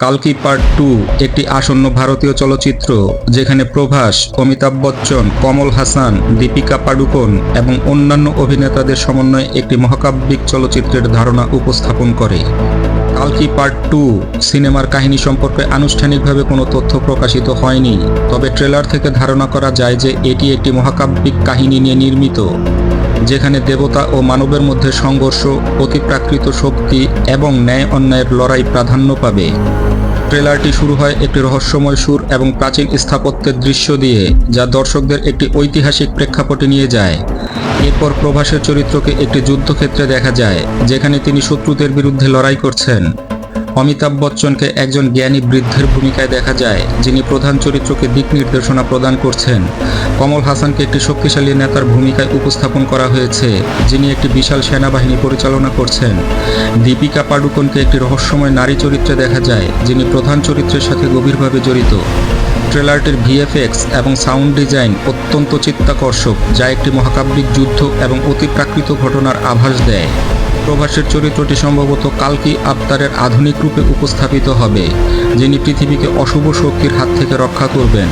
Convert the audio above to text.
কালকি part 2 একটি আসন্ন ভারতীয় চলচ্চিত্র যেখানে প্রভাস, অমিতাভ বচ্চন, কমল হাসান, দীপিকা পাডুকোন এবং অন্যান্য অভিনেতাদের সমন্বয়ে একটি মহাকাব্যিক চলচ্চিত্রের ধারণা উপস্থাপন করে। কালকি পার্ট 2 সিনেমার কাহিনী সম্পর্কে আনুষ্ঠানিকভাবে কোনো তথ্য প্রকাশিত হয়নি, তবে ট্রেলার থেকে ধারণা করা যায় যে এটি একটি মহাকাব্যিক কাহিনী নিয়ে নির্মিত, যেখানে দেবতা ও মানবের মধ্যে সংঘর্ষ, অতিপ্রাকৃত শক্তি এবং ন্যায় অন্যায়ের লড়াই প্রাধান্য পাবে। ট্রেলারটি শুরু হয় একটি রহস্যময় সুর এবং প্রাচীন স্থাপত্যের দৃশ্য দিয়ে, যা দর্শকদের একটি ঐতিহাসিক প্রেক্ষাপটে নিয়ে যায়। এরপর প্রভাসের চরিত্রকে একটি যুদ্ধক্ষেত্রে দেখা যায়, যেখানে তিনি শত্রুদের বিরুদ্ধে লড়াই করছেন। অমিতাভ বচ্চনকে একজন জ্ঞানী বৃদ্ধের ভূমিকায় দেখা যায়, যিনি প্রধান চরিত্রকে দিক নির্দেশনা প্রদান করছেন। কমল হাসানকে একটি শক্তিশালী নেতার ভূমিকায় উপস্থাপন করা হয়েছে, যিনি একটি বিশাল সেনাবাহিনী পরিচালনা করছেন। দীপিকা পাডুকোনকে একটি রহস্যময় নারী চরিত্রে দেখা যায়, যিনি প্রধান চরিত্রের সাথে গভীরভাবে জড়িত। ট্রেলারটির ভিএফএক্স এবং সাউন্ড ডিজাইন অত্যন্ত চিত্তাকর্ষক, যা একটি মহাকাব্যিক যুদ্ধ এবং অতিপ্রাকৃত ঘটনার আভাস দেয়। প্রভাসের চরিত্রটি সম্ভবত কালকি আবতারের আধুনিক রূপে উপস্থাপিত হবে, যিনি পৃথিবীকে অশুভ শক্তির হাত থেকে রক্ষা করবেন।